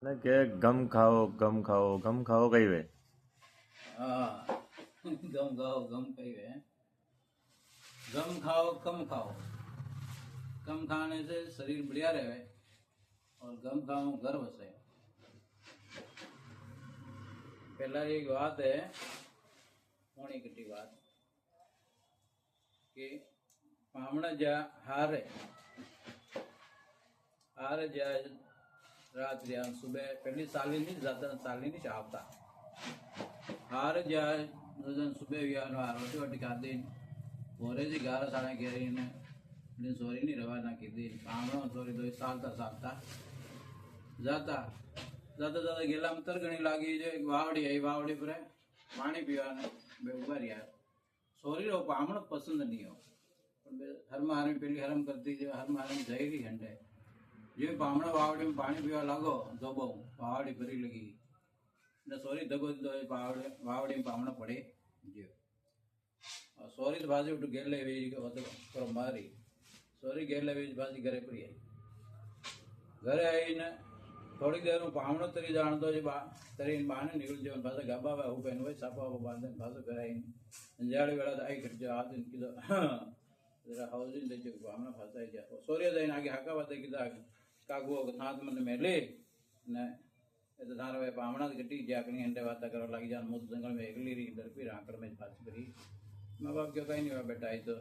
ને કે ગમ ખાઓ કઈ વે हाँ गम खाओ गम कही है। गम खाओ कम खाओ। कम खाने से शरीर बढ़िया रहे और गम खाओ गर्व से। पहला एक बात है होनी कटी बात कि पामणा जा हारे हारे जा रात जा सुबह पहली साली नहीं जाता साली नहीं चाहता हार जाए सुबह रोटी वोटी खाधी भोरे जी 11 साढ़े 11 ने सोरी नहीं रवाना की दी पामणो सोरी तो सालता सालता जाता जाता जाता गेला में तरगणी लागी जो एक वावड़ी आई वावड़ी पर पानी पीवा बे उभा रहा सोरी रो पामणो पसंद नहीं हो हर मारे पेली हरम करती जो हर मारे जहरी हंडे जो पामणो वावड़ी में पानी पीवा लागो दबो वावड़ी भरी लगी ने सोरी दगो दो वावड़ी में पामणो पड़े जो सोरी तो बाजी उठ गेले वे पर मारी सोरी गेले वे बाजी घरे पड़ी आई घरे आई ने थोड़ी देर में पामणो तरी जान दो जो तरी बाने निकल जो भाषा गाबा वा हो पहन वही सापा वो बांधन भाषा घर आई जाड़ी वेला आई खट जो हाथ दिन किलो जरा हाउसिंग दे जो पामणो भाषा जा सोरी दे आगे हाका बात कीधा कागो नाथ मन मेले ने तो धार वे पामणा गटी जाकनी हंडे वाता करो लगी जान मुद जंगल में एकली रही डरपी राकड़ में पास करी माँ बाप क्यों कहीं नहीं हुआ बेटा आई तो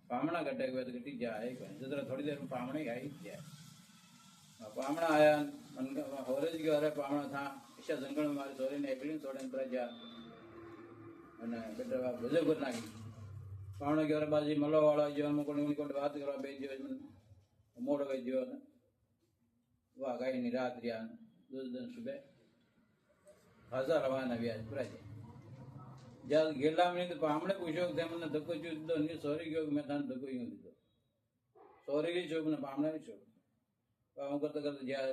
पामणा गटे हुए तो गटी जाए जितना थोड़ी देर में पामणा ही आई जाए पामणा आया मन होरेज के अरे पामणा था ईशा जंगल में मारी सोरी ने एकली छोड़े पर जा અને બેટા ભજે કર નાખી પામણા કે અરે બાજી મલો વાળો જો અમુક કોની કોની વાત કરવા બે જો મોડો ગઈ જો વાહ ગાઈ ની રાત રહ્યા दूसरे दिन सुबह खासा रवाना भी आज पूरा जब गेला में तो पामणे पूछो थे मैंने धक्को चूक दो नहीं सॉरी क्यों मैं थाने धक्को यूं दीदो सॉरी की चौक ने पामणे की चौक पाम करते करते जा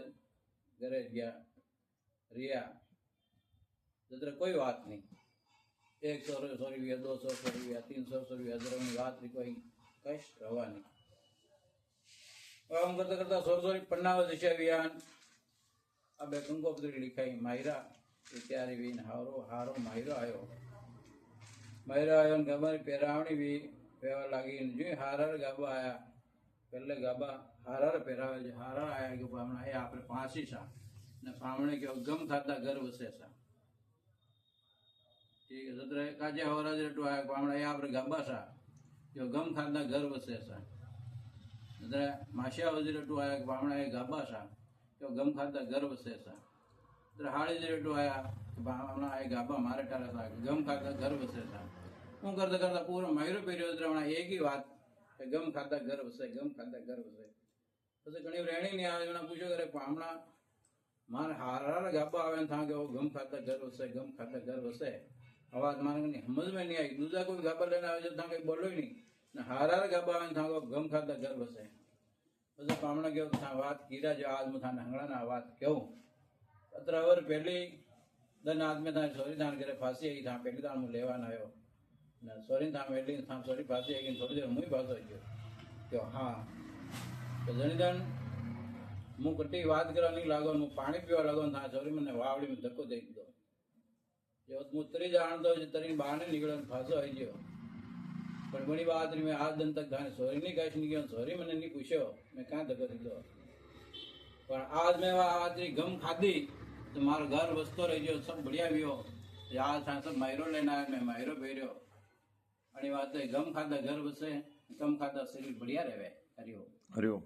घरे गया रिया जरा कोई बात नहीं 100 रुपया 200 रुपया 300 रुपया जरा बात नहीं कोई कश रवा नहीं पाम करते करते सोरी पन्ना दिशा वियान अब कंकोपत्री लिखाई मायरा त्यारे भी हारो हारो मायरो आयो गबर पेरावणी भी पेवा लागी जो हारर गाबा आया पहले गाबा हारर पेरावे जो हारर आया कि पामणा ये आपरे फांसी सा ने पामणे के गम खाता घर वसे सा ठीक है सत्र काजे होराज रटो आया पामणा ये आपरे गाबा सा जो गम खाता घर वसे सा सत्र माशिया वजी रटो आया पामणा ये गाबा सा तो गम खाता गर्व से सा हाड़ी जे रेटो आया भावना आए गाबा मारे टाला था गम खाता गर्व से था हूँ करता करता पूरा मायरो पेरियो एक ही बात गम खाता गर्व से પછી ઘણી રહેણી નહીં આવે એના પૂછ્યો કરે પામણા મારે હારા ગાબા આવે था કે ગમ खाता गर्व से અવાજ મારે સમજ में नहीं आई दूसरा कोई गाबा लेने आवे था कहीं बोलो ही नहीं हारा गाबा आवे था गम खाता गर्व से પછી પામણા કેવું था વાત કીરા जो आज मुथा हंगड़ा વાત કેવું अत्र अवर पहली दन आदमी था सोरी धान करे फांसी आई था पहली दान मुझे लेवान आयो ना सोरी था पहली था सोरी फांसी आई थोड़ी देर मुझे फांसो गयो क्यों हाँ तो जनी दन मु कटी बात करवा नहीं लागो मु पानी पीवा लागो था सोरी मैंने वावड़ी में धक्को दे दो जो मु तरी जान दो तरी बहार नहीं निकलो फांसो आई गयो पर बड़ी बात नहीं मैं आज दिन तक थाने सोरी नहीं कही नहीं गयो सोरी मैंने नहीं पूछो मैं कहाँ धक्को दीधो पर आज मैं आज गम खाधी तो मारो घर वस्तो रही जो सब बढ़िया भी हो आज था सब मायरो लेना है मैं मायरो पहरियो अड़ी बात है गम खाता घर बसे गम खाता शरीर बढ़िया रहे हरिओम हरिओम।